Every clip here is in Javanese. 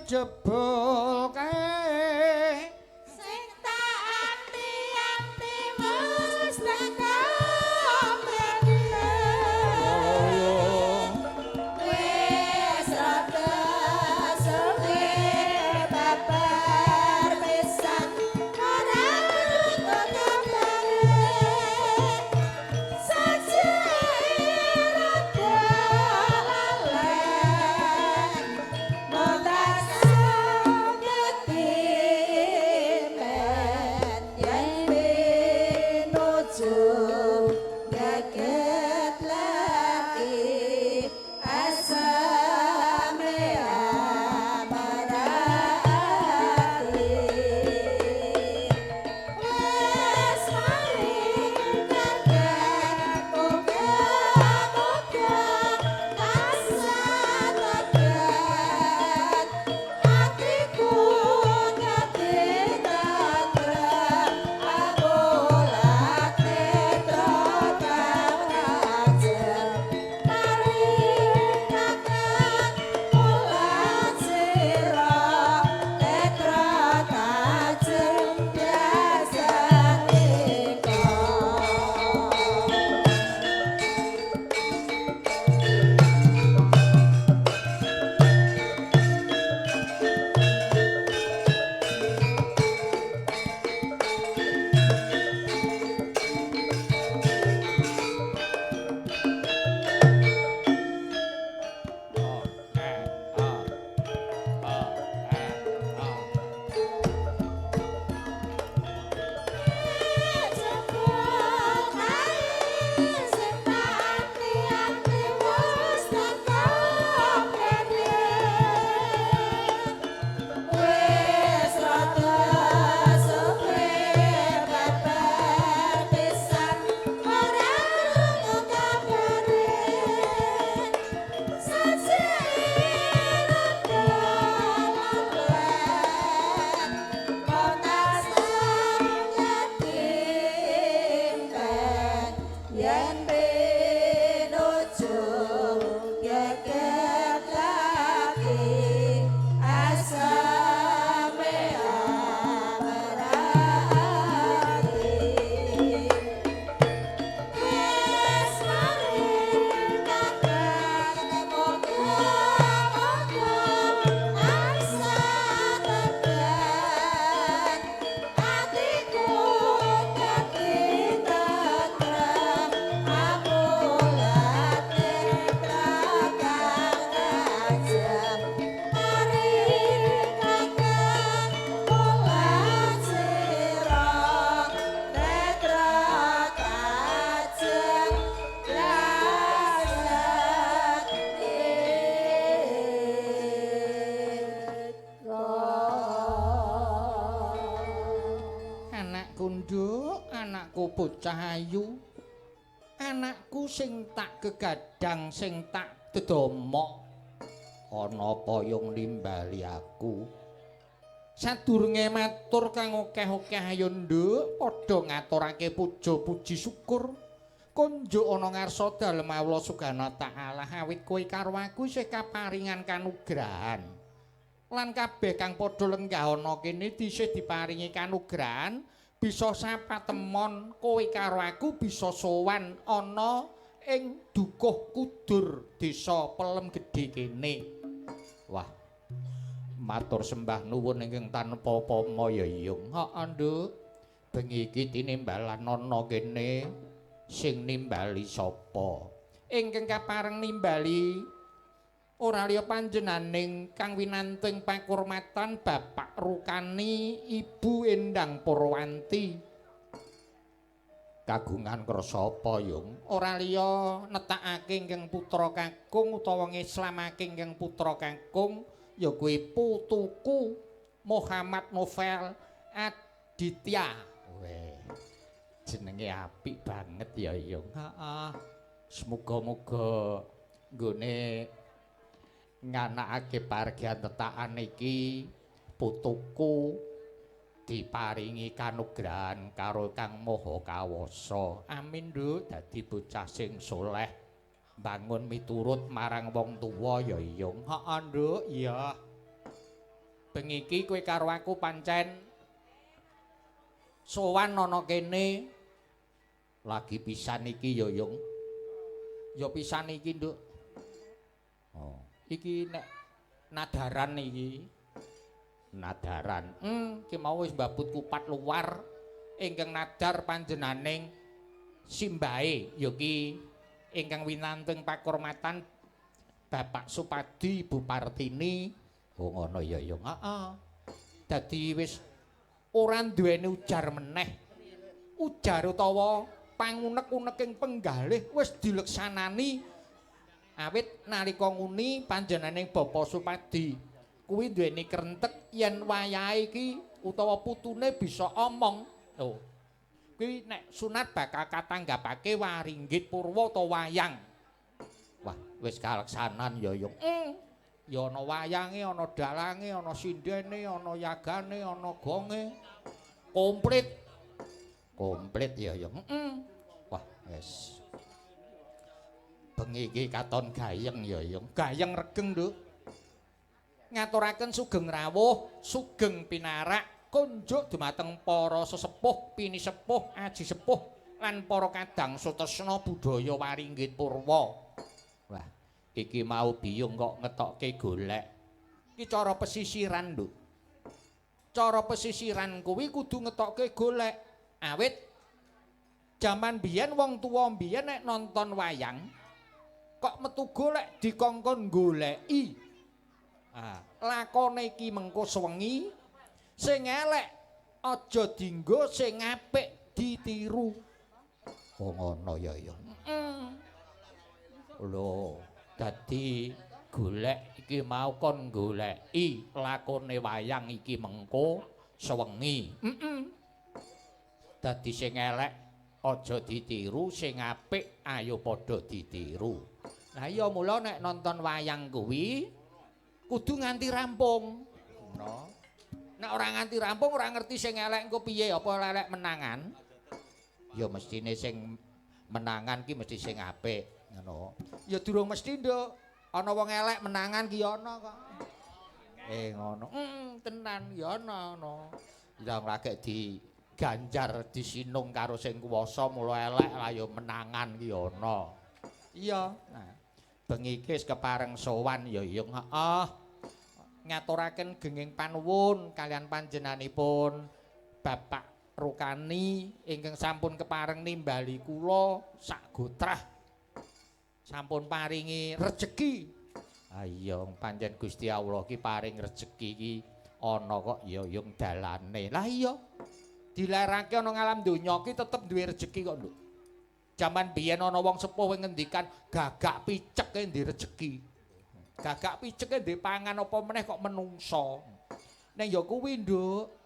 jebul kae sing tak ati-ati wis teko mrene wis rada suwe babar pisan ora kabare saja rada lalen motas ngeti men yen pinuju gaget lagi asame amarati wes maring kakek moga-moga asa teget atiku ngati tetrem aku lati tetrem ajem mari kakek ulan sira tetrem ajem biasa nika wis rada suwe babar pisan ora krungu kabare saja rada lalen motas ngati men yen pinuju geget lagi asame amarati wis maring kakek moga-moga asa teget atiku ngati tetrem aku lati prakang ajem mari kakek ulan sira tetrek ajem anakku nduk anakku bocah ayu anakku sing tak gegadang sing tak dedomok ana payung nimbali aku sadurunge matur kang akeh-akeh ayo nduk padha ngaturake puja puji syukur konjuk ana ngarsa dalem Allah Subhanahu taala awit kowe karo aku isih kaparingan kanugrahan lan kabeh kang padha lenggah ana kene disih diparingi kanugrahan bisa sapatemon kowe karo aku bisa sowan ana ing dukuh kudur desa Pelem Gedhe kene wah matur sembah nuwun ingkang tanpa pama ya Yung heeh nduk bengi iki tinimbalan ana kene sing nimbali sapa ingkang kapareng nimbali ora liya panjenenganing kang winanting pakurmatan Bapak Rukani Ibu Endang Purwanti kagungan krasa apa Yung ora liya netakake ingkang putra kakung utawa ngislamake ingkang putra kakung ya kuwi putuku Muhammad Novel Aditya weh jenenge apik banget ya Yung heeh semoga-moga nggone nganakake pargian tetakan iki putuku diparingi kanugrahan karo Kang Maha Kawasa. Amin, Nduk, dadi bocah sing soleh, bangun miturut marang wong tuwa ya Yung. Heeh, Nduk, iya. bengi iki kowe karo aku pancen sowan ana kene lagi pisan iki ya Yung. Ya pisan iki, Nduk. Oh, iki nek nadaran iki. Nadaran. Ki mau wis mbabut kupat luar ingkang nadar panjenenganing simbahe ya ki ingkang winanteng pakurmatan Bapak Supadi Ibu Partini. Oh ngono ya Yung. Heeh. Dadi wis ora duweni ujar meneh. Ujar utawa pangunek-uneking penggalih wis dileksanani awit nalika nguni panjenenganing Bapak Supadi kuwi duweni krentek yen wayahe iki utawa putune bisa omong. Oh. Kuwi nek sunat bakal katanggapake Waringgit Purwa utawa wayang. Wah, wis kaleksanan ya Yung. Ya ana wayange, ana dalange, ana sindene, ana yagane, ana gonge. Komplit. Komplit ya Yung. Wah, wis. Bengi iki katon gayeng ya Yung. Gayeng regeng, Nduk. Ngaturaken sugeng rawuh, sugeng pinarak, kunjuk dumateng para sesepuh, pinisepuh, aji sepuh lan para kadang sutresna budaya Waringgit Purwa. Wah, iki mau biyung kok ngetokke golek. Iki cara pesisiran, Nduk. Cara pesisiran kuwi kudu ngetokke golek. Awit jaman biyen wong tuwa biyen nek nonton wayang kok metu golek dikongkon goleki. Lakone iki mengko sewengi sing elek aja dienggo sing apik ditiru. Oh ngono ya ya. Lho, dadi golek iki mau kon goleki lakone wayang iki mengko sewengi. Dadi sing elek aja ditiru, sing apik ayo padha ditiru. Lah iya mula nek nonton wayang kuwi kudu nganti rampung. No. Nek ora nganti rampung ora ngerti sing elek engko piye apa elek menangan. Ya mestine sing menangan ki mesti sing apik, ngono. Ya durung mesti, Nduk. Ana wong elek menangan ki ana kok. Ngono. Tenan ya ana. Ya lagek diganjar disinung karo sing kuwasa mula elek lah ya menangan ki ana. Iya. Nah, bengi iki kepareng sowan ya Yung. Heeh. Ngaturaken genging panuwun kalian panjenenganipun Bapak Rukani ingkang sampun kepareng nimbali kula sak gotrah. Sampun paringi rejeki. Iya, pancen Gusti Allah ki paring rejeki ki ana kok ya Yung dalane. Lah iya. Dilarake ana ngalam donya ki tetep duwe rejeki kok, Nduk. Jaman biyen ana wong sepuh ngendikan gagak picek e ndek rejeki. Gagak picek e ndek pangan apa meneh kok menungso. Ning ya kuwi, Nduk.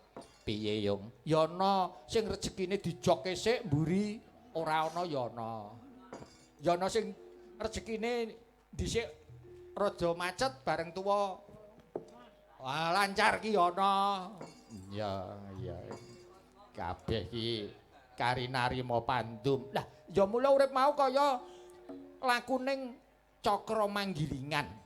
Piye, Yung? Ya ana sing rejekine dijokke sik mburi ora ana ya ana. Ya ana sing rejekine dhisik rada macet bareng tuwa. Wah, lancar ki ana. Iya, iya. Kabeh ki karinarima pandum. Lah, ya mula urip mau kaya lakuning cakra manggilingan.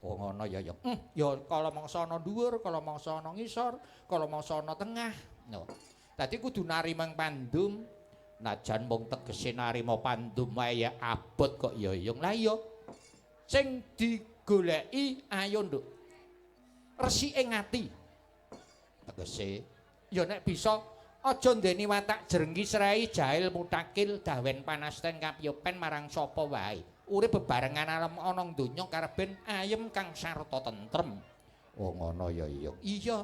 Oh ngono ya Yung. Ya kala mangsa ana dhuwur, kala mangsa ana ngisor, kala mangsa ana tengah. No. Dadi kudu narimang pandum. Najan mung tegese narima pandum wae ya abot kok ya Yung. Lah iya. Sing digoleki ayo Nduk. Resike ngati. Tegese ya nek bisa aja ndeni watak jrengki srai jahil mutakil dawen panasten kapyopen marang sapa wae. Urip bebarengan alam ana donya kareben ayem kang sarta tentrem. Oh ngono ya iya. Iya.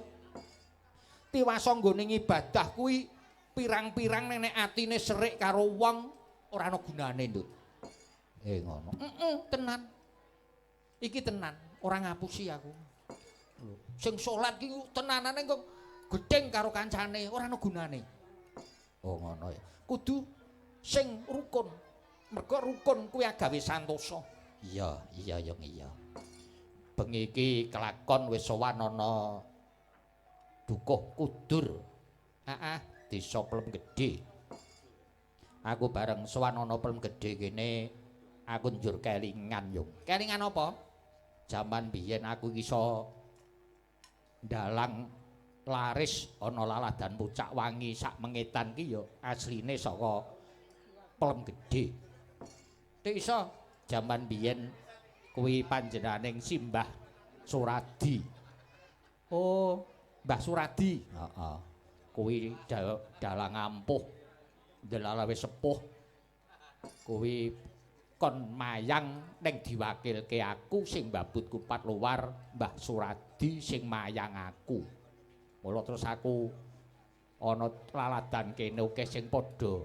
Tiwasa nggone ibadah kuwi pirang-pirang nek atine serik karo wong ora ana gunane, Nduk. Ngono. Tenan. Iki tenan, ora ngapusi aku. Lho, sing salat ki tenanane kok gedeng karo kancane, ora ana gunane. Oh ngono ya. Kudu sing rukun. Mergo rukun kuwi agawe santosa. Iya, iya Yung iya. Bengi iki kelakon wis sowan ana Dukuh Kudur. Desa Plem Gedhe. Aku bareng sowan ana Plem Gedhe kene aku njur kelingan Yung. Kelingan apa? Jaman biyen aku iso Dalang laris ana laladan Pucak Wangi sak mengetan ki ya asline saka Pelem Gedhe. Nek iso jaman biyen kuwi panjenenganing Simbah Suradi. Oh, Mbah Suradi. Heeh. Kuwi dalang ampuh. Delala wis sepuh. Kuwi kon mayang ning diwakilke aku sing mbabut kupat luar Mbah Suradi sing mayang aku. Mula terus aku ana laladan kene akeh sing padha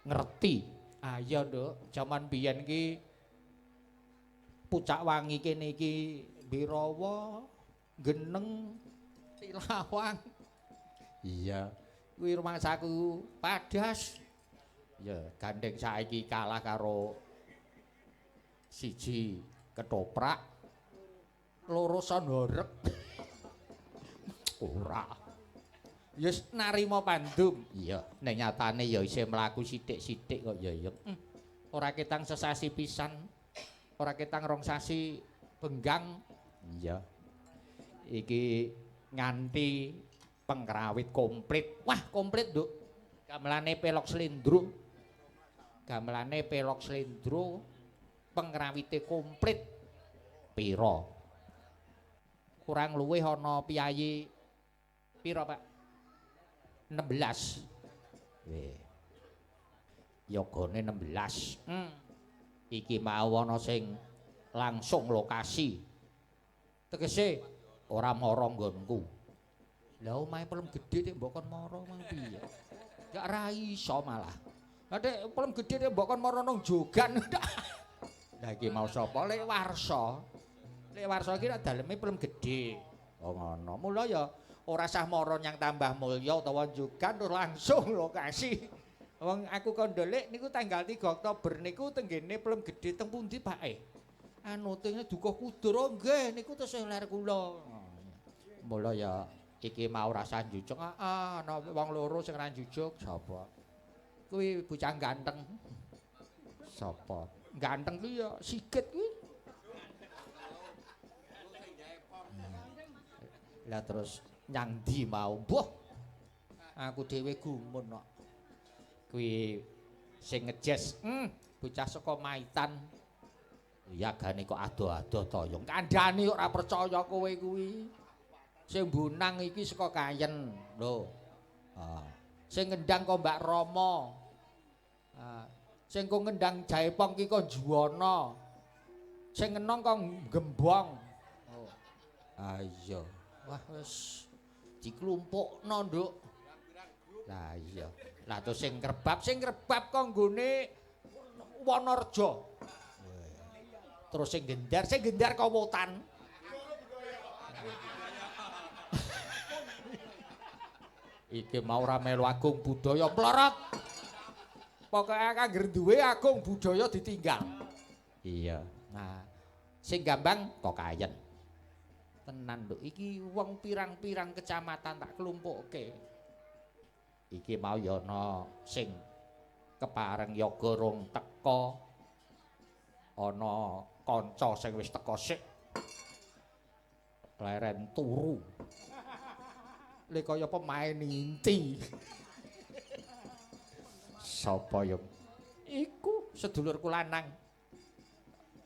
ngerti. Ah iya, Nduk, jaman biyen ki Pucak Wangi kene iki Birawa, Geneng, Tilawang. Iya, kuwi rumangsaku Padas. Ya, gandeng saiki kalah karo siji ketoprak, loro sondorek. Ora. Yes narima pandum. Iya, nek nyatane ya isih mlaku sithik-sithik kok ya ya. Ora ketang sesasi pisan. Ora ketang rong sasi benggang. Iya. Iki nganti pengrawit komplit. Wah, komplit, Nduk. Gamelane pelok slendro. Gamelane pelok slendro, pengrawite komplit. Pira? Kurang luwih ana piyayi pira, Pak? 16. Yogane 16. Iki mau ana sing langsung lokasi. Tegese ora mara nggonku. Lah omahe Pelem Gedhe nek mbok kon mara mang piye? Gak ra iso malah. Lah nek Pelem Gedhe nek mbok kon mara nang Jogan. Lah iki mau sapa? Lek Warsa. Lek Warsa iki daleme Pelem Gedhe. Oh ngono. Mula ya ora sah mara nyang Tambah Mulya utawa Jogan terus langsung lokasi. Wong aku kondolik niku tanggal 3 Oktober niku tenggene Pelem Gedhe teng pundi Pak? Anu tenge Dukuh Kudur. Oh nggih niku tesih ler kula. Mula ya iki mau rasa njujuk. Ana wong loro sing ra njujuk sapa? Kuwi bocah ganteng. Sapa? Ganteng kuwi ya Sigit kuwi. Lah terus nyang ndi mau? Mbah. Aku dhewe gumun kok. Kuwi sing ngejes, bocah saka Maitan. Ya gane kok ado-ado toyong. Kandhane kok ora percaya kowe kuwi. Sing bunang iki saka Kayen lho. Sing ngendang kok Mbak Rama. Sing kok ngendang Jaipong ki kok Juwana. Sing ngenong kok Gembong. Oh. Iya. Wah wis diklumpukno, Nduk. Lah iya. Lah terus sing krebab kok nggone Wonorejo. Terus sing gendar kok Wotan. Iki mau ora melu Agung Budaya plorot. Pokoke kangger duwe Agung Budaya ditinggal. Iya. Nah, sing gambang kok Kayen. Tenan lho, iki wong pirang-pirang kecamatan tak kelumpukke. Iki mau ya ana sing kepareng yoga rong teka. Ana kanca sing wis teka sik. Leren turu. Le kaya pemain inti. Sapa ya? Iku sedulurku lanang.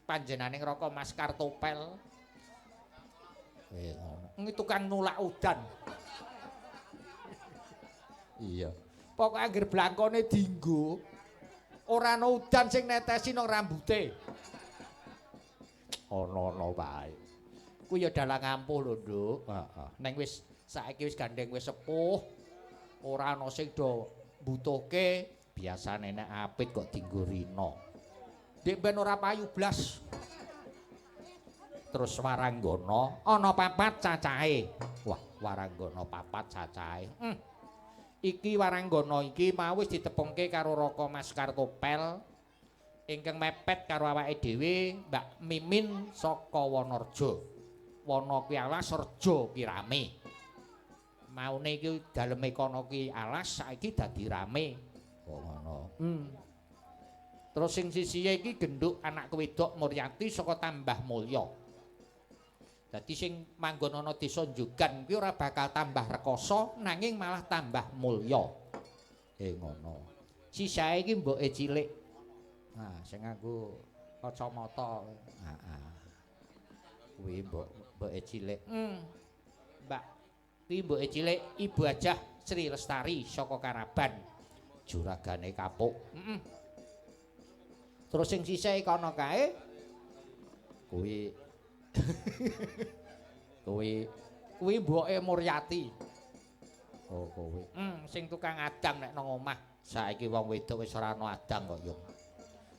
Panjenenganing Raka Mas Kartopel. Ini tukang nulak udan. Iya. Pokoke anggere blangkone dienggo ora ana udan sing netesi nang rambute. Ana wae. Kuwi ya dalang ampuh lho, Nduk. Heeh. Ning wis saiki wis gandeng wis sepuh. Ora ana sing do mbutuhke, biasane nek apit kok dienggo rina. Dek ben ora payu blas. Terus Waranggana ana 4 cacahe. Wah, Waranggana 4 cacahe. Iki Waranggana iki mau wis ditepungke karo Raka Mas Kartopel ingkang mepet karo awake dhewe Mbak Mimin saka Wonorejo. Wana kuwi alas, Reja ki rame. Maune iki daleme kono ki alas, saiki dadi rame. Oh ngono. Terus sing sisihe iki genduk anak wedok Muryati saka Tambah Mulya. Dadi sing manggon ana desa Njogan kuwi ora bakal tambah rekoso nanging malah tambah mulya. Ngono. Sisae iki mboke cilik. Nah, sing nganggo kacamata. Heeh. Kuwi mboke cilik. Mbak, kuwi mboke cilik Ibu Hajah Sri Lestari saka Karaban. Juragane kapuk. Terus sing sisae kono kae kuwi kuwi mboke Muryati. Oh, kowe. Sing tukang adang nek nang omah. Saiki wong wedok wis ora ana adang kok, Yung.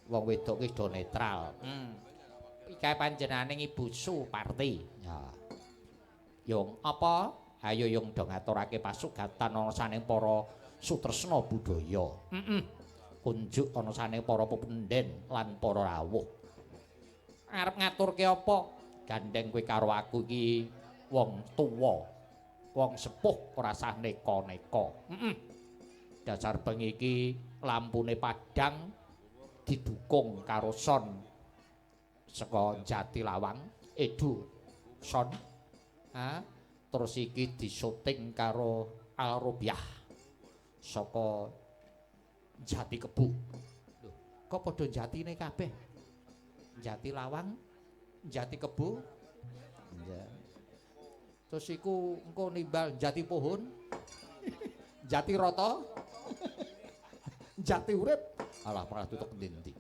Wong wedok wis do netral. Iki panjenenganing Ibu Suparti. Ya. Yung, apa? Ayo Yung do ngaturake pasugatan ana saning para sutresna budaya. Kunjuk ana saning para pependhen lan para rawuh. Arep ngaturke apa? Gandeng kowe karo aku iki wong tuwa, wong sepuh ora sah neka-neka. Dasar bengi iki lampune padhang didukung karo son saka Jatilawang, Edu son. Terus iki disuting karo Alrobiah saka Jati Kebu. Lho, kok padha jatine kabeh? Jatilawang, Jati Kebu. Ya. Terus iku engko nimbal Jati Pohon. Jati Rata. Jati Urip. Alah malah tutuk ndi-ndi.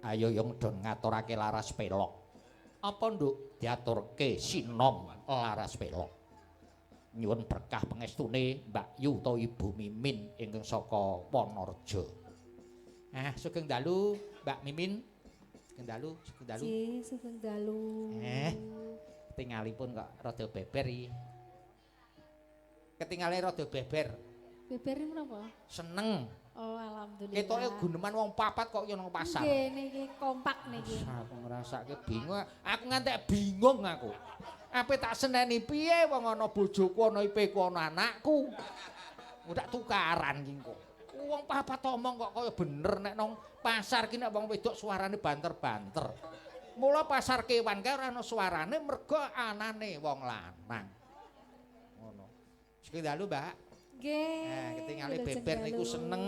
Ayo Yung don ngaturake laras pelok. Apa nduk diaturke sinom laras pelok. Nyuwun berkah pangestune Mbak Yu utawa Ibu Mimin ingkang saka Wonorejo. Sugeng dalu Mbak Mimin. Sugeng dalu. Nggih, sugeng dalu. Ketingalipun kok rada beber iki. Ketingale rada beber. Beber menapa? Seneng. Oh, alhamdulillah. Ketoke guneman wong papat kok yo nang pasar. Nggih, niki kompak niki. Aku ngrasake bingung. Aku ngantek bingung aku. Ape tak seneni piye wong ana bojoku ana ipeku ana anakku. Udah tukaran iki kok. Wong papat omong kok kaya bener nek nang pasar ki nek wong wedok suarane banter-banter. Mula pasar kewan kae ora ana suarane mergo anane wong lanang. Ngono. Sing dalu, Mbak. Nggih. Ketingale beber niku seneng.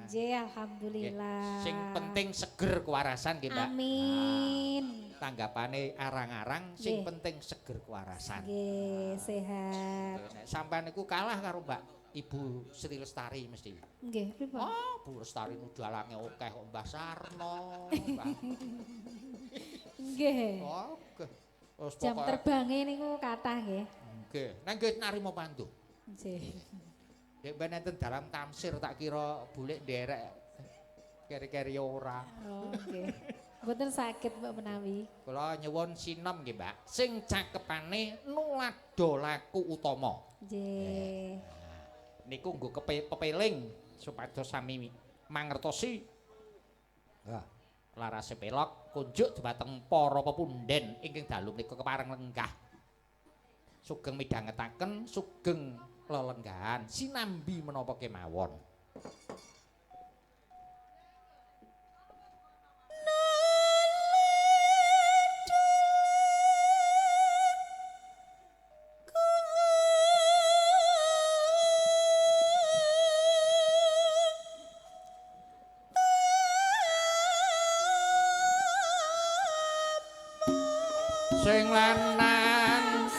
Nggih, alhamdulillah. Sing penting seger kewarasan nggih, Mbak. Amin. Tanggapane arang-arang sing penting seger kewarasan. Nggih, sehat. Nek sampean niku kalah karo Mbak Ibu Sri Lestari mesti. Nggih, pripun? Bu Lestari nu dalange akeh kok Mbah Sarno, Mbah. Nggih. Oke. Wes Jam terbange niku kathah nggih. Nggih. Nang nggih narima pandu. Nggih. Nek ben enten dalam tamsir tak kira bulik nderek. Keri-keri ora. Oh, nggih. Mboten sakit Mbak menawi. Kula nyuwun sinom nggih, Mbak. Sing cakepane Nulada Laku Utama. Nggih. Niku nggo pepeling supados sami mangertosi. Larase pelok kunjuk dhumateng para pepundhen ingkang dalu menika kepareng lenggah. Sugeng midhangetaken, sugeng lelenggahan sinambi menapa kemawon. Sing lanang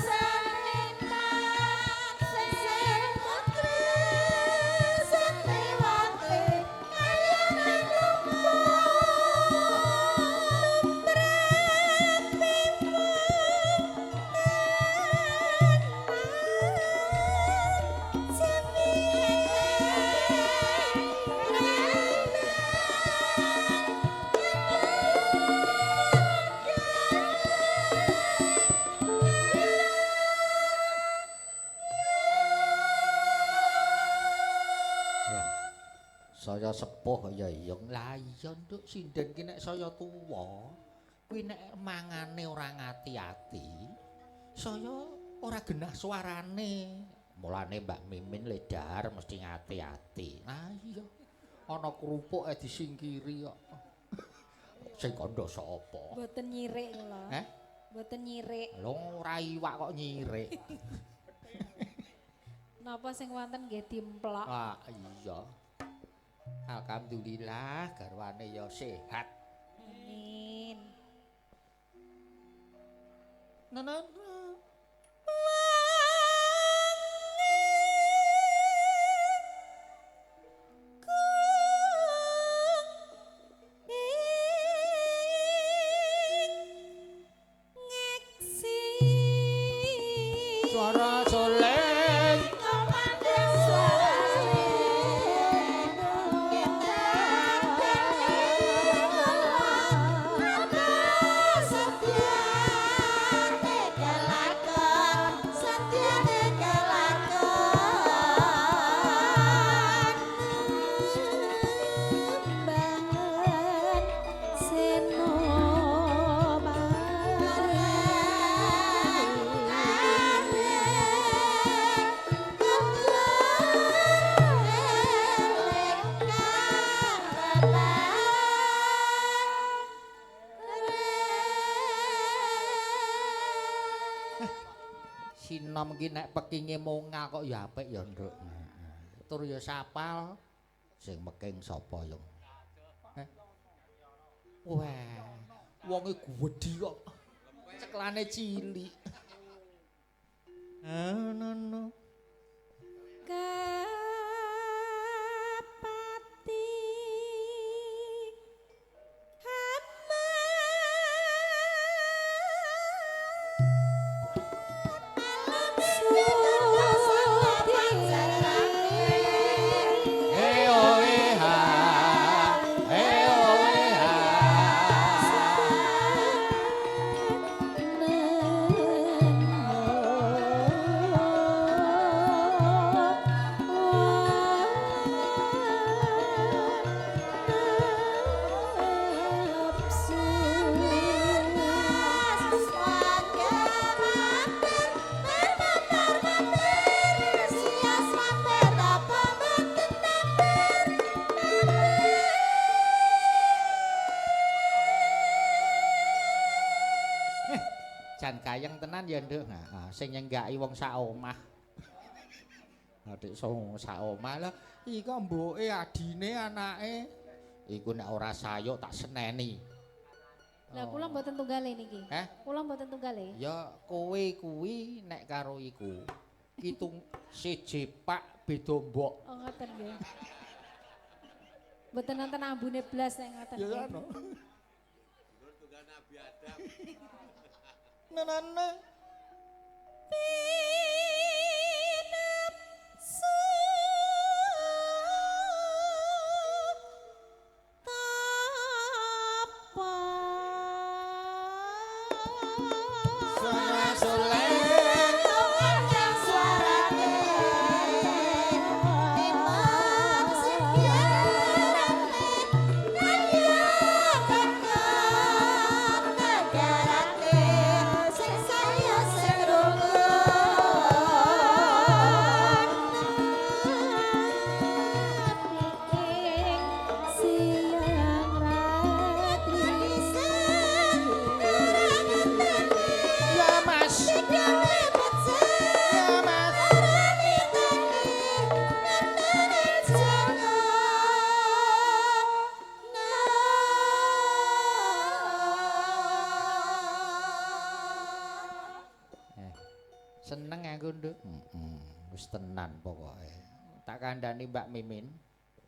saya sepuh ya Yung. Lah iya nduk sinden ki nek saya tuwa kuwi nek mangane ora ngati-ati saya ora genah suarane. Mulane Mbak Mimin le dahar mesti ngati-ati. Nah iya ana kerupuk disingkiri kok. Sing kandha sapa? Mboten nyirik kula. Heh? Mboten nyirik. Lho ora iwak kok nyirik. Napa sing wonten nggih dimplok. Ah iya. Alhamdulillah garwane ya sehat. Amin. Nah. Suara soleng sinom ki nek pekinge mongal kok ya apik ya nduk. Tur ya sapal sing meking sapa yo? Wah, wonge gedhi kok. Ceklane cilik. No. Kapati hamba jan kayeng tenan ya nduk. Nah, sing nyenggaki wong sak omah. Adik sak omah lho, iki mboke adine anake. Iku nek ora sayuk tak seneni. Lah kula mboten tunggale niki. Kula mboten tunggale. Ya kowe kuwi nek karo iku. Kitung siji pak beda mbok. Oh ngoten nggih. Mboten nonton ambune blas nek ngoten nggih. Ya ono. Tunggal Nabi Adam. Nenane. Seneng aku nduk. Wis tenan pokoke. Tak kandhani Mbak Mimin.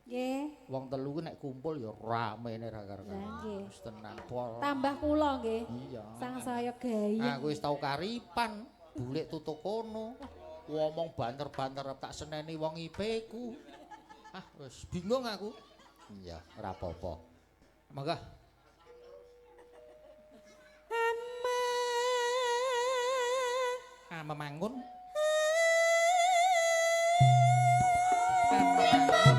Nggih. Wong telu ku nek kumpul ya ramene ra karo. Lah nggih. Wis tenan pol. Tambah kula nggih. Iya. Sang saya gayeng. Aku wis tau karipan, bulik tutuk kono. Ngomong banter-banter tak seneni wong IP-ku. Ah, wis bingung aku. Iya, ora apa-apa. Monggo. Memangun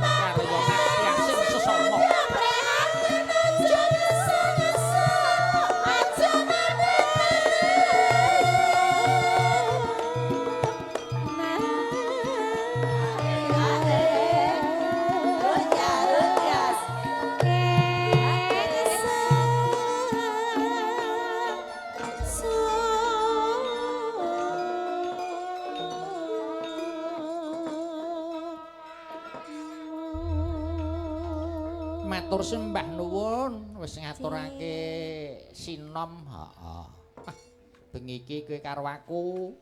karo wong yang sing sesama. matur sembah nuwun wis ngaturake sinom. Heeh. Bengi iki kowe karo aku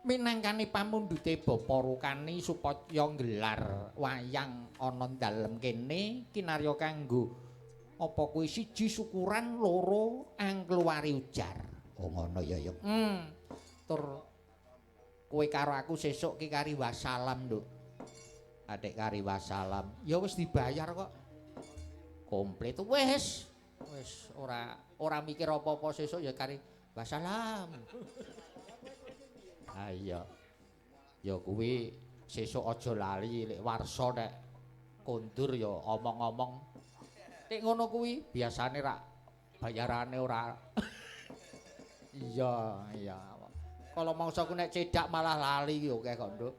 minangkani pamundhute Bapa Rukani supaya nggelar wayang ana dalem kene kinarya kanggo apa kuwi siji syukuran loro angkluwari ujar. Oh ngono ya ya. Tur kowe karo aku sesuk ki kari wassalam, Nduk. Adik kari wassalam. Ya wis dibayar kok. Komplit wis. Wis ora mikir apa-apa sesuk ya kari wassalam. Ha iya. Ya kuwi sesuk aja lali lek warsa nek kondur ya omong-omong. Nek ngono kuwi biasane rak bayarane ora. Iya, iya. Kalau mangsaku nek cedak malah lali yo kok, Nduk.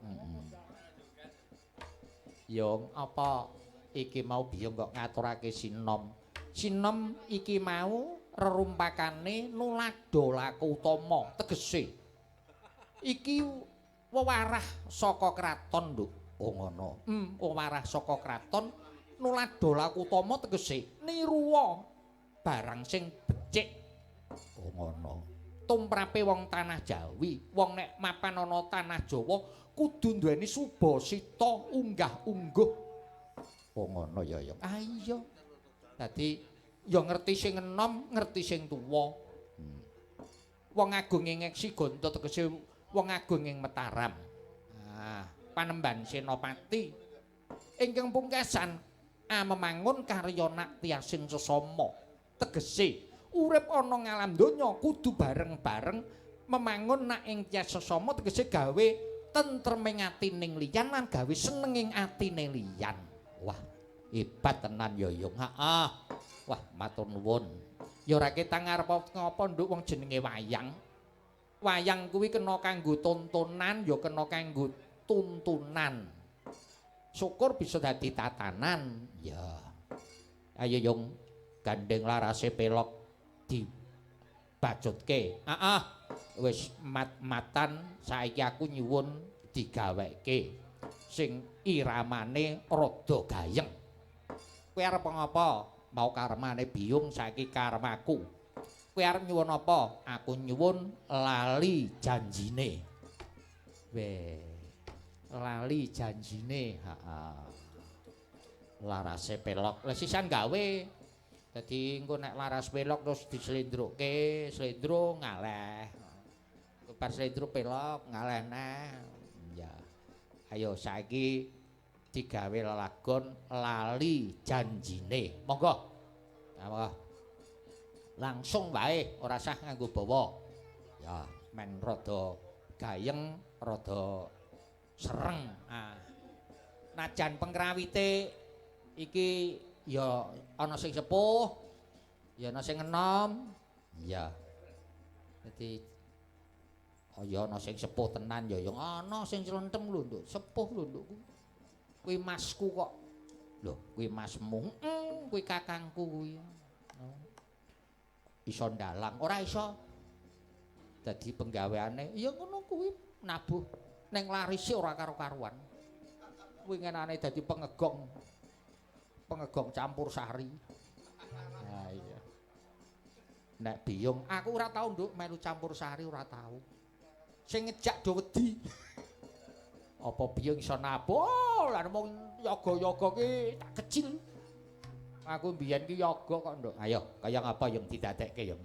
Yo apa iki mau biyong kok ngaturake sinom. Sinom iki mau rerumpakane nuladolake utama tegese. Iki wewarah saka kraton, Nduk. Oh ngono. Wewarah saka kraton nuladolake utama tegese niruwa barang sing becik. Oh ngono. Tumrape wong tanah Jawi, wong nek mapan ana tanah Jawa kudu duweni subasita unggah-ungguh. Oh ngono ya ya. Ah iya. Dadi ya ngerti sing enom, ngerti sing tuwa. Wong agung ing Eksiganta tegese wong agung ing Mataram. Ah, Panembahan Senopati ingkang pungkasan memangun karya Natyasing Sesama. Tegese urip ana ngalam donya kudu bareng-bareng memangun nak ing Tyas Sesama tegese gawe tentreming atining liyan lan gawe senenging atine liyan. Wah, hebat tenan ya Yung. Heeh. Wah, matur nuwun. Ya ora ketang arep ngapa nduk wong jenenge wayang. Wayang kuwi kena kanggo tontonan, ya kena kanggo tuntunan. Syukur bisa dadi tatanan. Ya. Ayo Yung, gandeng larase pelok dibajutke. Wis mat-matan saiki aku nyuwun digaweke sing iramane rada gayeng. Kowe arep ngapa? Mau karmane Biyung saiki karmaku. Kowe arep nyuwun apa? Aku nyuwun lali janjine. Lali janjine. Larase pelok. Lah sisan gawe. Dadi engko nek laras pelok terus dislendrukke, slendro ngaleh. Bar slendro pelok ngaleh neh. Ya. Ayo saiki digawe lelagon lali janjine. Monggo. Ya monggo. Langsung wae ora usah nganggo bawa. Ya, men rada gayeng, rada sereng. Najan pengrawite iki ya ana sing sepuh, ya ana sing enom. Ya. Dadi ya ana sing sepuh tenan ya yang ana sing clentem lho, Nduk. Sepuh lho, Nduk. Kuwi masku kok. Lho, kuwi masmu. Kuwi kakangku kuwi. Iso ndalang, ora iso. Dadi penggaweane ya ngono kuwi nabuh ning larise ora karo-karuan. Kuwi ngenane dadi pengegong campur sari. Nah iya. Nek Biyung aku ora tau Nduk melu campur sari ora tau. Sing ngejak do wedi. Apa Biyung iso nabuh lan mung yoga-yoga ki tak kecil. Aku mbiyen ki yoga kok Nduk. Ayo kaya ngapa Yung didadekke Yung.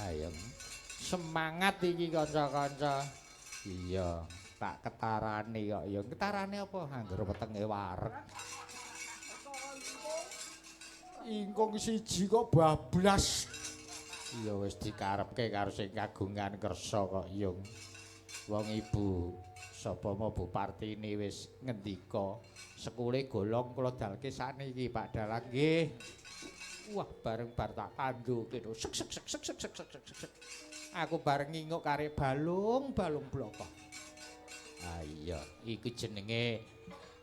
Ayo. Semangat iki kanca-kanca. Iya, tak ketarane kok ya. Ketarane apa? Angger wetenge wareg. Ingkung siji kok bablas. Iya wis dikarepke karo sing kagungan kersa kok Yung. Wong ibu sapa mau Bu Partini wis ngendika sekule golong kula dalke sakniki Pak Dalang nggih. Wah bareng bar tak tanduke sek sek sek sek sek sek sek sek. Aku bareng nginguk karek balung bloko. Ah iya, iku jenenge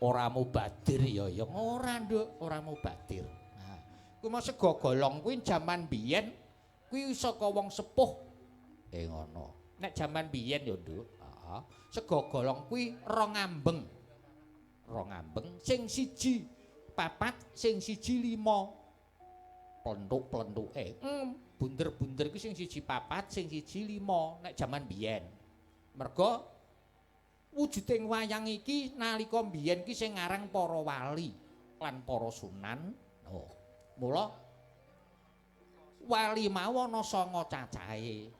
ora mubadir ya ya ora nduk, ora mubadir. Nah, kuwi mau sego golong kuwi jaman biyen kuwi saka wong sepuh. Ngono. Nek jaman biyen ya nduk, heeh. Sego golong kuwi rong ambeng. Sing siji papat, sing siji 5. Plentuk-plentuke. Bunder-bunder ku sing siji papat, sing siji 5 nek jaman biyen. Merga wujuding wayang iki nalika biyen ki sing ngarang para wali lan para sunan. Oh. Mula wali mau ana 9 cacahe.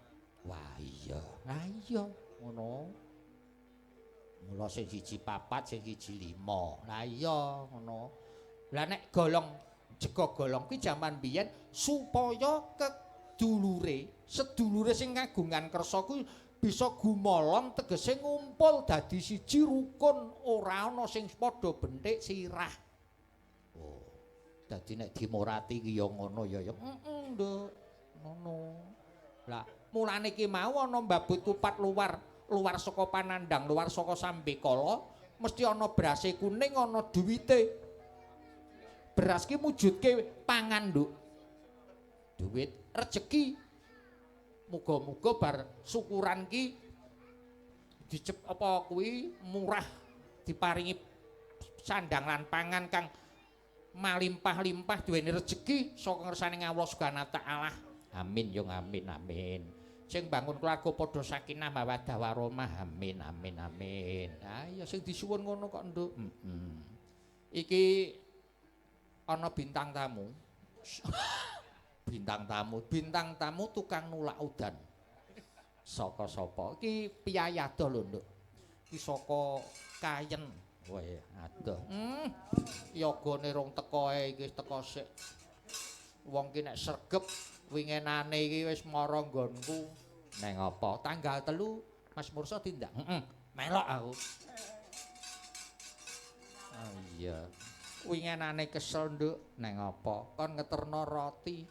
Wah iya. Lah iya ngono. Mula sing siji papat, sing siji 5. Lah iya ngono. Lah nek golong Jega golong kuwi jaman biyen supaya sedulure sing kagungan kersa kuwi bisa gumolong tegese ngumpul dadi siji rukun ora ana sing padha bentik sirah. Oh. Dadi nek dimorati ki ya ngono ya ya. Nduk. Ngono. Lah mulane ki mau ana mbabut kupat luar saka panandang, luar saka sambekala mesti ana berase kuning, ana duwite. Beras ki mujudke pangan, Nduk. Duit, rejeki. Muga-muga bar syukuran ki dicep apa kuwi murah diparingi sandang lan pangan kang malimpah-limpah duweni rejeki saka ngersane Allah Subhanahu wa taala. Amin yung amin amin. Sing bangun keluarga padha sakinah mawaddah warahmah. Amin amin amin. Ah ya sing disuwun ngono kok, Nduk. Iki ana bintang tamu. Bintang tamu tukang nulak udan. Saka sapa? Iki piyayada lho, Nduk. Iki saka Kayen. Weh, adoh. Yagane rong teko ae iki teko sik. Wong ki nek sregep wingenane iki wis mara nggonku. Neng apa? Tanggal 3 Mas Mursa tindak. Melok aku. Oh iya. Wingenane kesel Nduk, neng apa? Kon ngeterno roti.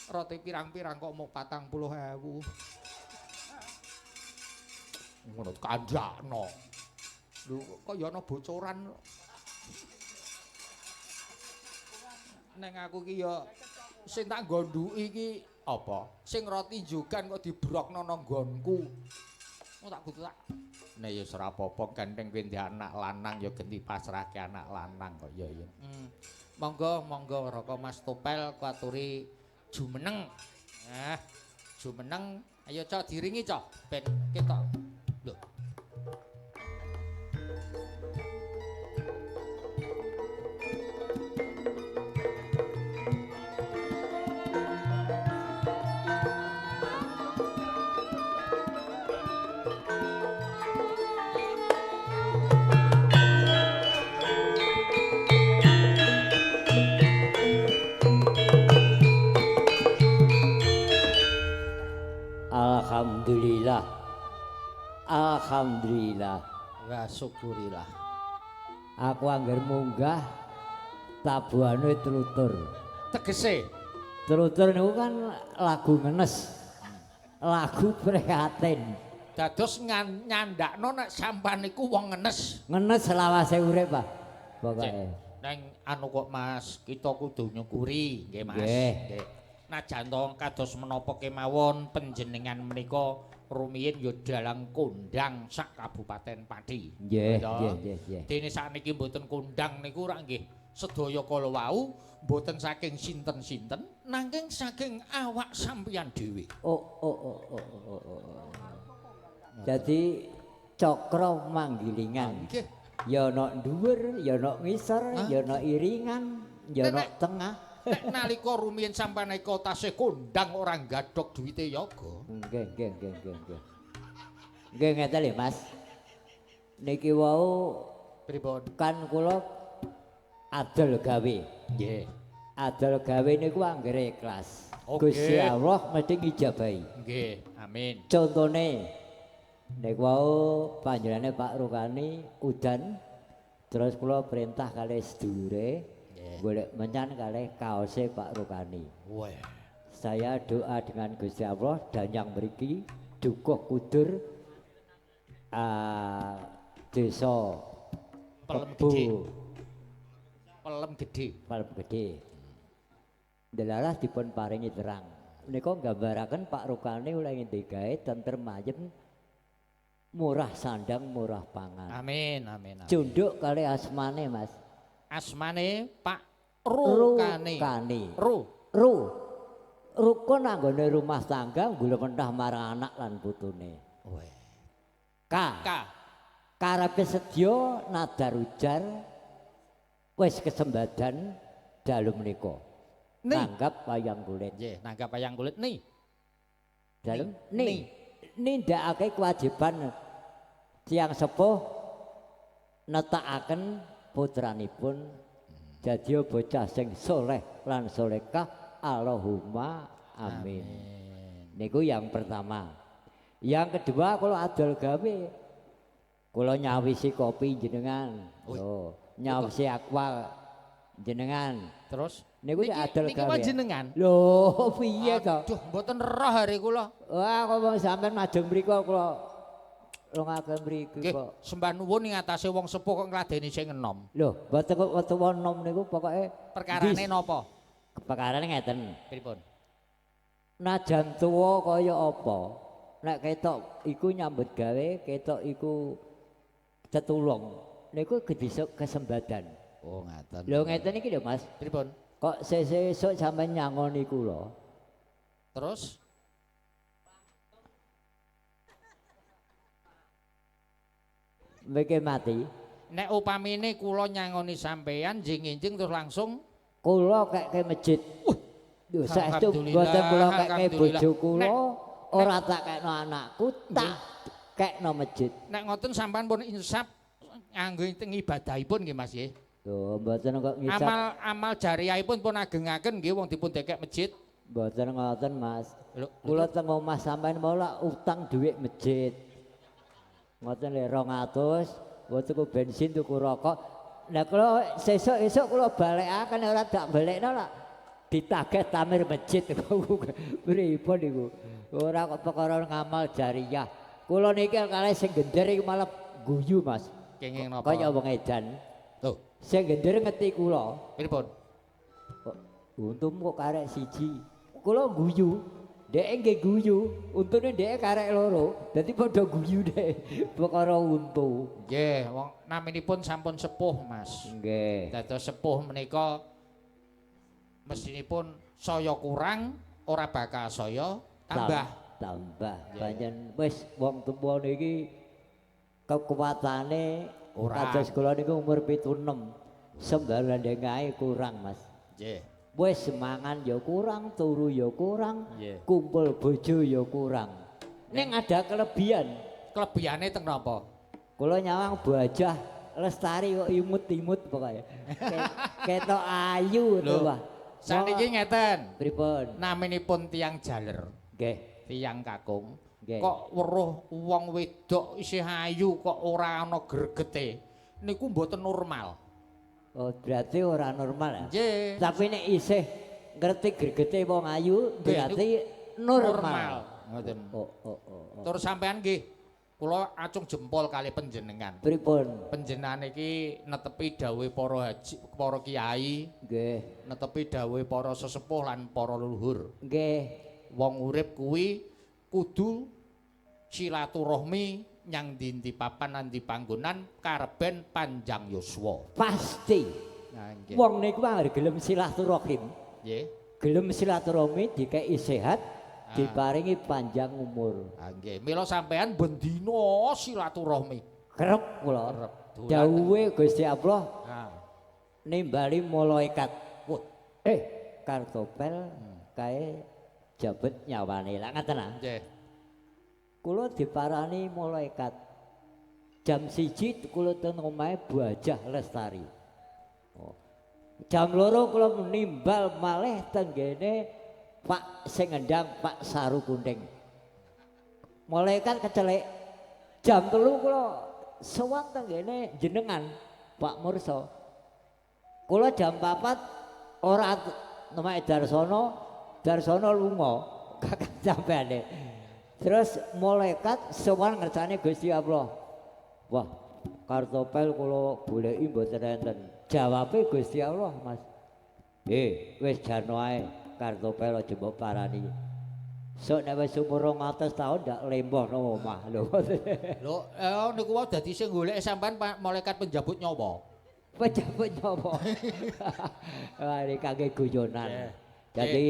Roti pirang-pirang kok mau 40.000. Ngono kandakno. Lho kok ya ana bocoran. Neng aku ki ya sing tak gondhuki iki apa? Sing roti njogan kok dibrokno nang nggonku. Oh tak kudu tak. Nek ya ora apa-apa gandeng kowe ndek anak lanang ya genti pasrahke anak lanang kok ya ya. Monggo Raka Mas Topel kuaturi jumeneng. Jumeneng ayo cok diringi cok ben ketok. Lho. Alhamdulillah. Wa syukurillah. Aku anggar munggah tabuhane Trutur. Tegese Trutur niku kan lagu ngenes. Lagu prihatin. dados nyandakno nek sampean niku wong ngenes. Ngenes selawase urip, Pak. Pokoke. Neng anu kok Mas, kita kudu nyukuri, nggih Mas. Nggih. Najan to kados menapa kemawon panjenengan menika rumiyin ya dalang kondang sak Kabupaten Pati. Nggih. Dene sakniki mboten kondang niku rak nggih sedaya kala wau mboten saking sinten-sinten nanging saking awak sampeyan dhewe. Oh. Jadi cakra manggilingan. Nggih. Ya ana dhuwur, ya ana ngisor, ya ana iringan, ya ana tengah. Nek nalika rumiyin sampeyan eka tasih kondang ora nggadhok duwite yoga. Nggih. Nggih ngeten lho Mas. Niki wau Pripun? kan kula adol gawe. Nggih. Adol gawe niku anggere ikhlas. Oke. Gusti Allah mesti ngijabahi. Nggih, amin. Contone nek wau panjenengane Pak Rukani udan terus kula perintah kalih sedulure golek menyan kalih kaose Pak Rukani. Wah. Saya doa dengan Gusti Allah dan yang mriki dukuh kudur desa Pelem Kebo. Gedhe. Pelem Gedhe. Palem Gedhe. Delalah dipun paringi terang. Menika nggambaraken Pak Rukani oleh ngendigae tentrem ayem murah sandang murah pangan. Amin. Cunduk kali asmane Mas. Asmane Pak Rukani. Rukun anggone rumah tangga gula pentah marang anak lan putune. Karepe sedya nadar ujar wis kesembadan dalu menika. Nanggap wayang kulit. Nggih, nanggap wayang kulit nih. Dalem nindakake kewajiban tiyang sepuh netakaken putranipun dadi bocah sing soleh lan solekah Allahumma amin. Niku yang pertama. Yang kedua kula adol gawe. Kula nyawisi kopi jenengan. Oh, nyawisi aqua jenengan. Terus Niku adol gawe. Niki jenengan. Lho, piye to? Aduh, mboten roh hari kula. Wah, kok sampean majeng mriku kula lungaken mriki kok. Sembah nuwun ing atase wong sepuh kok ngladeni sing enom. Lho, mboten kok wektu enom niku pokoke Perkarane napa? Perkarane ngeten. Pripun? Najan tuwa kaya apa? Nek ketok iku nyambut gawe, ketok iku tetulung. Niku gedhe kesembadan. Oh, ngaten. Lho ngeten iki lho Mas. Pripun? Kok sesuk sampean nyangoni kula. Terus Meke mati. nek upamine kula nyangoni sampean njing-njing terus langsung Kula keke masjid. Lho saestu Alhamdulillah, mboten kula keke alhamdulillah. bojo kula, ora tak kekno anakku, tak kekno masjid. nek ngoten sampean pun insaf nganggo ibadahipun nggih Mas nggih. Lho mboten kok ngisap. Amal jariyahipun pun agengaken nggih wong dipun dekek masjid. Mboten ngoten Mas. Lho, Kula teng omah sampean malah utang dhuwit masjid. Ngoten lho 200, buat tuku bensin tuku rokok. Nah kula esuk kula balekaken ora tak balekno lah. Ditagih tamir masjid pripun niku. Ora kok perkara ngamal jariyah. Kula niki kalih sing gender iki malah guyu Mas. Kenging napa? Kaya wong edan. Lho, Sing gender ngeti kula. pripun? Untung kok karek siji. Kula guyu. Dek nggih guyu, untune dek karek loro. Dadi padha guyu dek perkara untu. Nggih, wong naminipun sampun sepuh, Mas. Nggih. Dados sepuh menika mestinipun saya kurang ora bakal saya tambah. Tambah. Pancen wis wong tuwa niki kekuatane Kurang. kados kula niku umur 76. Sembalan dengahe kurang, Mas. Nggih. Wis mangan ya kurang, turu ya kurang, Nggih. kumpul bojo ya kurang. Ning ada kelebihan. Kelebihane teng napa? Kula nyawang bajah lestari kok imut-imut pokoke. Ketok ayu to, Pak. Saniki ngeten. Pripun? Naminipun tiang jaler, Nggih. tiang kakung. Nggih. Kok weruh wong wedok isih ayu kok ora ana gregete. Niku mboten normal. Oh, berarti ora normal ya? Nggih. Tapi nek isih ngerti gregete wong ayu berarti normal. Ngoten. Oh. Terus sampean nggih kula acung jempol kali panjenengan. Pripun? Panjenengan iki netepi dawuhe para haji, para kiai, Nggih. netepi dawuhe para sesepuh lan para leluhur. Nggih. Wong urip kuwi kudu silaturahmi nyang ndi papan lan ndi panggonan kareben panjang yuswa. Pasti. Nah, nggih. Wong niku anggere gelem silaturahim, Nggih. gelem silaturahmi dikei sehat, diparingi panjang umur. Ah nggih, mila sampean bendina silaturahmi. Kerep kula. Kerep. Dolan. Dawuhe Gusti Allah Nah. nimbali malaikat. Wah, Kartopel kae jabet nyawane. Lah ngaten ah. Nggih. Kula diparani malaikat. Jam 1 kula teng omahe Bu Hajah Lestari. Oh. Jam 2 kula menimbal malih teng gene Pak sing ngendang Pak Saru Kunting. Malaikat kecelek. Jam 3 kula sowan teng gene jenengan Pak Mursa. Kula jam 4 ora nemake Darsono lunga kakak sampeane. Terus malaikat sowan ngersane Gusti Allah. Wah, Kartopel kula goleki mboten enten. Jawabe Gusti Allah, Mas. Wis jan wae Kartopel aja mbok parani. Sok nek wis umur 200 taun ndak lemboh nang omah lho. Lho, niku wae dadi sing golek sampean malaikat penjabut nyawa. Pejabat nyawa. Wah, iki kangge guyonan. Jadi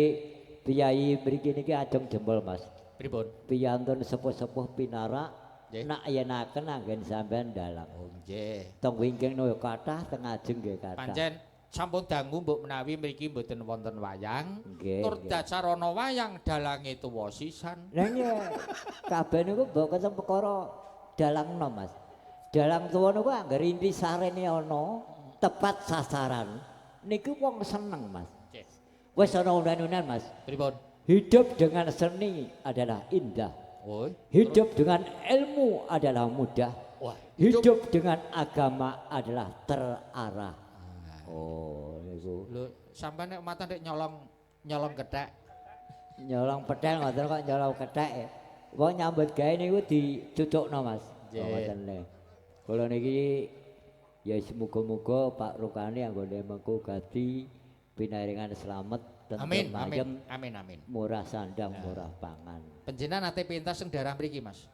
piyai mriki niki ajeng jempol, Mas. Pripun? Piyantun sepuh-sepuh pinarak nak yenaken anggen sampean dalang. Oh nggih. Tong wingking no kathah teng ajeng nggih kathah. Pancen sampun dangu mbok menawi mriki mboten wonten wayang. Tur Nggih. dasarana wayang dalange tuwa sisan. Lah iya. Kabeh niku mbok ketemu perkara dalangno, Mas. Dalang tuwa niku angger intisarene ana, tepat sasaran. Niku wong seneng, Mas. Nggih. Wis ana unan-unan, Mas. Pripun? Hidup dengan seni adalah indah. Oh. Hidup dengan ilmu adalah mudah. Wah, Hidup dengan agama adalah terarah. Oh, niku. Lho, sampean nek mata nek nyolong kethek. Nyolong pedhel ngoten kok nyolong kethek. Wong nyambut gawe niku dicucukno, Mas. Nggih. Ngoten nggih. Kula niki ya muga-muga Pak Rukani anggone mengko gati pinaringan slamet tentrem Amin, ayem, amin, amin. murah sandang, murah pangan. Panjenengan nate pintas teng daerah mriki, Mas.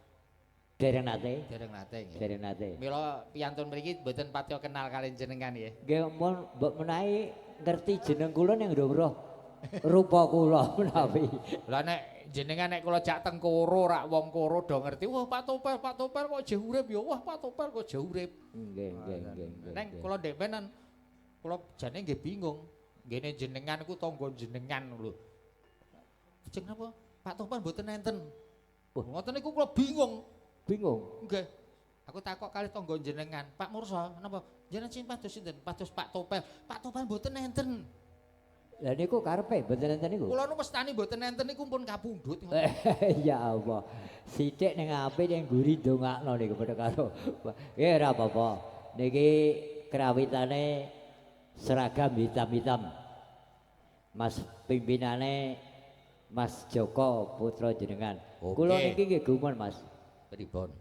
Dereng nate, Dereng nate nggih. dereng nate. Mila piyantun mriki mboten patya kenal kalian jenengan nggih. Nggih mun mbok menawi ngerti jeneng kula ning ndoro rupa kula menawi. Lah nek jenengan nek kula jak teng Koro rak wong Koro do ngerti, wah Pak Topel kok jeh urip ya, wah Pak Topel kok jeh urip. Nggih, nggih, nggih. Neng kula ndek menan kula jane nggih bingung. Ngene jenengan iku tangga jenengan lho. Jeneng napa? Pak Topel mboten enten. Wah, ngoten niku kula bingung. Bingung. Nggih. Aku takok kali tangga jenengan, Pak Mursa, napa? Jenengan sing pados sinten? Pados Pak Topel. Pak Topel mboten enten. Lah niku karepe mboten enten niku. Kula nu mestani mboten enten niku pun kapundhut. Ya Allah. Sithik ning ape ning guri ndongakno niku padha karo. Ora apa-apa. Niki krawitane seragam hitam-hitam. Mas pimpinane Mas Joko putra jenengan. Oke. Kula niki nggih gumun, Mas. Pripun?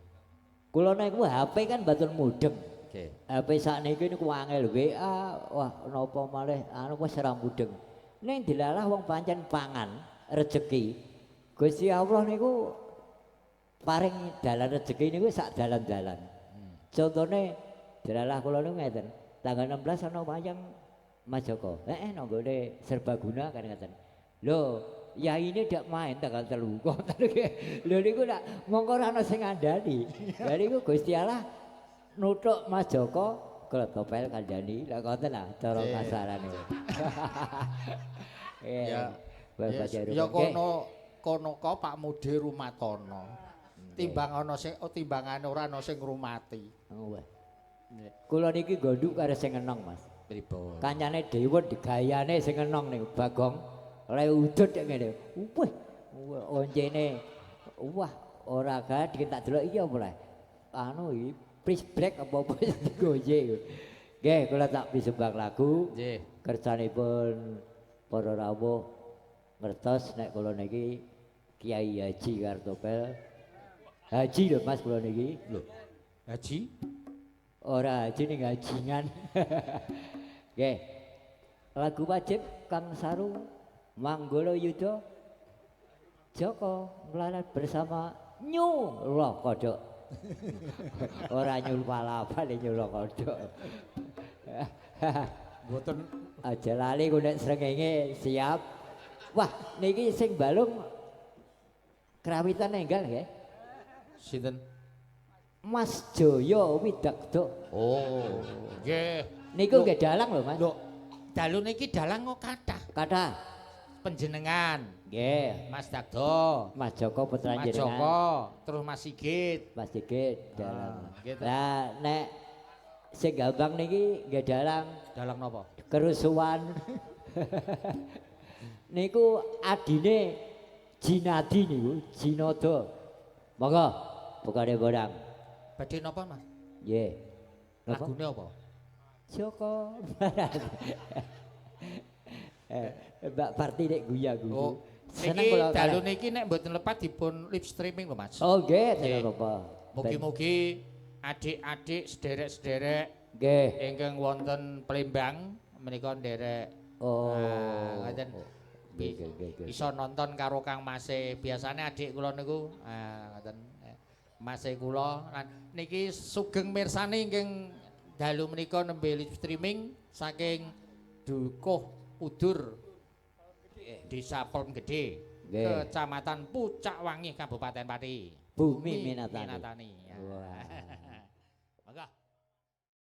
Kula niku HP kan mboten mudeng. Nggih. HP sakniki niku angel WA, wah napa malih anu wis ora mudeng. Ning dilalah wong pancen pangan rezeki. Gusti Allah niku paring dalan rezeki niku sak dalan-dalan. Contone dilalah kula niku ngeten. Tanggal 16 ana wayang Mas Joko. Nanggone serbaguna kan ngeten. Lho, ya ini ndak main tanggal 3 kok. Lho niku nak mongko ora ana sing ngandani. Lah niku Gusti Allah nutuk Mas Joko Kartopel kandhani. Lah ngoten lah cara kasarane. Ya. Bapak Jarum. Ya kono ka Pak Mudi rumatana. Timbang ana sing timbangane ora ana sing ngrumati. Oh, wah. Kula niki gonduk karo sing enong, Mas. Pripun? Kancane dhewe digayane sing enong niku Bagong. Le udut ngene. Wah, oncene. Wah, ora gadhe tak delok iki apa le. Anu iki please break apa-apa digoye. Nggih, kula tak bisembah lagu. Nggih. Kersanipun para rawuh ngertos nek kula niki Kiai Haji Kartopel. Haji lho Mas kula niki. Lho. Haji? Ora haji ning hajingan. Nggih. Lagu wajib Kang Saru Manggolo Yuda Joko melarat bersama Nyu Loh Kodok. Ora nyul palapan nyul kodok. Mboten Aja lali ku nek srengenge siap. Wah, niki sing balung krawitan enggal nggih. sinten? Mas Joyo Widakdo. Oh, nggih. Niku nggih dalang lho, Mas. Lho, dalu niki dalang kok kathah. Kathah. Panjenengan. Nggih. Mas Dagdo. Mas Joko putra Mas jenengan. Joko, terus Mas Sigit. Mas Sigit dalang. Gitu. Lah nek sing gampang niki nggih dalang. Dalang napa? Kerusuhan. Niku adine Jinadi niku, Jinodo. Monggo bukane bodang. Badhe napa, Mas? Nggih. Napa? Lagune apa? Joko. Mbak Parti nek guya-guyu. Oh, niki dalu niki nek mboten lepat dipun live streaming lho, Mas. Oh, nggih, tidak apa. Mugi-mugi adik-adik sederek-sederek nggih ingkang wonten Palembang menika nderek ngoten iso nonton karo Kang Mase. Biasane adik kula niku ngoten Mase kula lan niki sugeng mirsani ingkang dalu menika nembe live streaming saking Dukuh Udur Desa Pelem Gedhe, Kecamatan Pucak Wangi, Kabupaten Pati. Bumi Minatani. Wah.